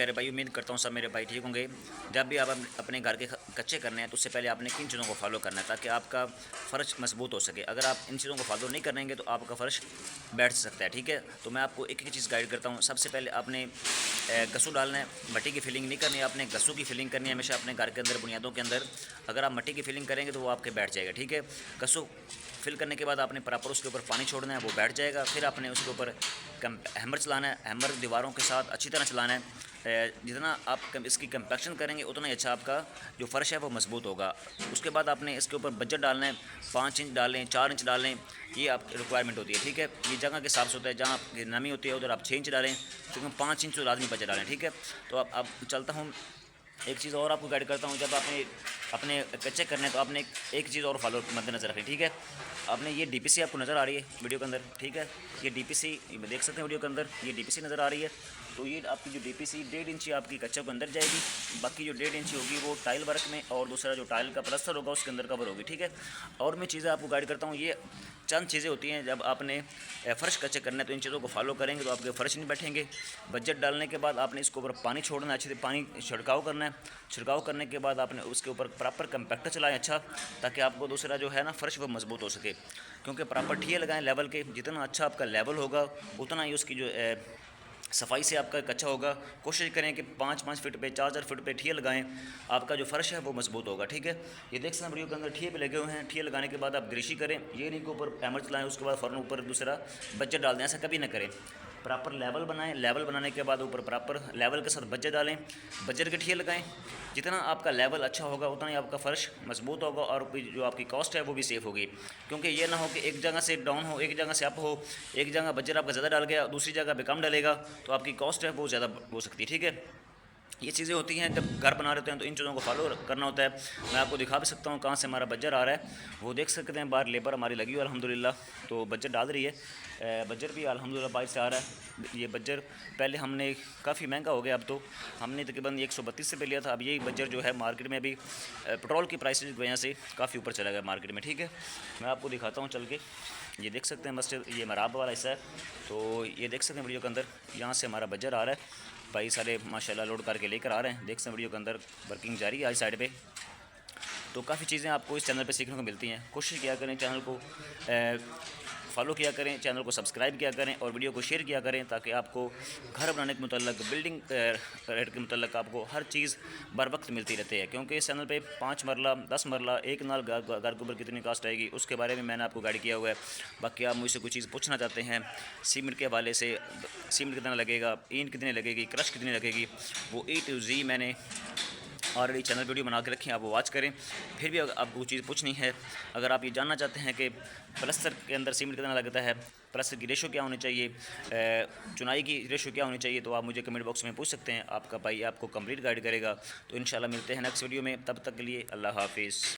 मेरे भाई उम्मीद करता हूँ सब मेरे भाई ठीक होंगे। जब भी आप अपने घर के कच्चे करने हैं तो उससे पहले आपने किन चीज़ों को फॉलो करना है ताकि आपका फ़र्श मजबूत हो सके। अगर आप इन चीज़ों को फॉलो नहीं करेंगे तो आपका फ़र्श बैठ सकता है, ठीक है। तो मैं आपको एक एक चीज़ गाइड करता हूँ। सबसे पहले आपने गस्सू डालना है, मट्टी की फिलिंग नहीं करनी है, आपने गस्सू की फिलिंग करनी है हमेशा अपने घर के अंदर बुनियादों के अंदर। अगर आप मट्टी की फिलिंग करेंगे तो वो आपके बैठ जाएगा, ठीक है। गस्सू फिल करने के बाद आपने प्रॉपर उसके ऊपर पानी छोड़ना है, वो बैठ जाएगा। फिर आपने उसके ऊपर हैमर चलाना है, हैमर दीवारों के साथ अच्छी तरह चलाना है। जितना आप इसकी कंपैक्शन करेंगे उतना ही अच्छा आपका जो फ़र्श है वो मजबूत होगा। उसके बाद आपने इसके ऊपर बजट डालना है, 5 इंच डालें, 4 इंच डालें, ये आप रिक्वायरमेंट होती है, ठीक है। ये जगह के हिसाब से होता है, जहाँ नमी होती है उधर आप 6 इंच डालें, क्योंकि 5 इंच तो लाजमी बजट डालें, ठीक है। तो अब चलता हूँ, एक चीज़ और आपको गाइड करता हूँ। जब आपने अपने कच्चे करने तो आपने एक चीज़ और फॉलो मद्देनजर रखें, ठीक है। आपने ये डीपीसी आपको नज़र आ रही है वीडियो के अंदर, ठीक है। ये डीपीसी देख सकते हैं वीडियो के अंदर, ये डीपीसी नज़र आ रही है। तो ये आपकी जो डीपीसी 1.5 इंची आपकी कच्चे के अंदर जाएगी, बाकी जो 1.5 इंची होगी वो टाइल वर्क में और दूसरा जो टाइल का प्लस्तर होगा उसके अंदर कवर होगी, ठीक है। और मैं चीज़ें आपको गाइड करता हूँ, ये चंद चीज़ें होती हैं जब आपने फ़र्श कच्चे करना है तो इन चीज़ों को फॉलो करेंगे तो आपके फ़र्श नहीं बैठेंगे। बजट डालने के बाद आपने इसके ऊपर पानी छोड़ना है, अच्छे से पानी छिड़काव करना है। छिड़काव करने के बाद आपने उसके ऊपर प्रॉपर कंपैक्टर चलाएं अच्छा, ताकि आपको दूसरा जो है ना फ़र्श वो मजबूत हो सके। क्योंकि प्रॉपर ठिये लगाएं लेवल के, जितना अच्छा आपका लेवल होगा उतना ही उसकी जो सफाई से आपका कच्चा होगा। कोशिश करें कि 5-5 फीट पे 4-4 फीट पे ठिये लगाएं, आपका जो फ़र्श है वो मजबूत होगा, ठीक है। ये देख सकते हैं वीडियो के अंदर ठिये भी लगे हुए हैं। ठिये लगाने के बाद आप ग्रीशी करें, ये नहीं कि ऊपर हैमर चलाएं उसके बाद फ़ौरन ऊपर दूसरा बजट डाल दें, ऐसा कभी ना करें। प्रॉपर लेवल बनाएं, लेवल बनाने के बाद ऊपर प्रॉपर लेवल के साथ बजट डालें, बजट के ठिये लगाएं। जितना आपका लेवल अच्छा होगा उतना ही आपका फ़र्श मजबूत होगा और जो आपकी कॉस्ट है वो भी सेफ़ होगी। क्योंकि ये ना हो कि एक जगह से डाउन हो, एक जगह से अप हो, एक जगह बजट आपका ज़्यादा डाल गया, दूसरी जगह पे कम डालेगा, तो आपकी कॉस्ट है वो ज़्यादा हो सकती है, ठीक है। ये चीज़ें होती हैं जब घर बना रहे हैं तो इन चीज़ों को फॉलो करना होता है। मैं आपको दिखा भी सकता हूँ कहाँ से हमारा बजट आ रहा है, वो देख सकते हैं। बाहर लेबर हमारी लगी हुई है अल्हम्दुलिल्लाह, तो बजट डाल रही है। बजट भी अल्हम्दुलिल्लाह बाहर से आ रहा है। ये बजट पहले हमने काफ़ी महंगा हो गया, अब तो हमने तकरीबन 132 रुपये लिया था। अब यही बजट जो है मार्केट में अभी पेट्रोल की प्राइसेज की वजह से काफ़ी ऊपर चला गया मार्केट में, ठीक है। मैं आपको दिखाता हूँ चल के। ये देख सकते हैं मस्जिद, ये मराब वाला हिस्सा है। तो ये देख सकते हैं वीडियो के अंदर, यहाँ से हमारा बजट आ रहा है। भाई सारे माशाल्लाह लोड करके लेकर आ रहे हैं। देख सकते हैं वीडियो के अंदर वर्किंग जारी है आज साइड पे। तो काफ़ी चीज़ें आपको इस चैनल पे सीखने को मिलती हैं। कोशिश किया करें चैनल को फॉलो किया करें, चैनल को सब्सक्राइब किया करें और वीडियो को शेयर किया करें, ताकि आपको घर बनाने के मुतल्लक, बिल्डिंग रेट के मुतल्लक आपको हर चीज़ बर वक्त मिलती रहती है। क्योंकि इस चैनल पे 5 मरला 10 मरला एक नाल घर के ऊपर कितनी कास्ट आएगी उसके बारे में मैंने आपको गाइड किया हुआ है। बाकी आप मुझसे कोई चीज़ पूछना चाहते हैं सीमेंट के हवाले से, सीमेंट कितना लगेगा, ईंट कितनी लगेगी, क्रश कितनी लगेगी, वो A to Z मैंने ऑलरेडी चैनल वीडियो बना के रखी है, आप वो वॉच करें। फिर भी अगर आपको चीज़ पूछनी है, अगर आप ये जानना चाहते हैं कि प्लस्तर के अंदर सीमेंट कितना लगता है, प्लस्तर की रेशो क्या होनी चाहिए, चुनाई की रेशो क्या होनी चाहिए, तो आप मुझे कमेंट बॉक्स में पूछ सकते हैं। आपका भाई आपको कंप्लीट गाइड करेगा। तो इंशाल्लाह मिलते हैं नेक्स्ट वीडियो में, तब तक के लिए अल्लाह हाफिज़।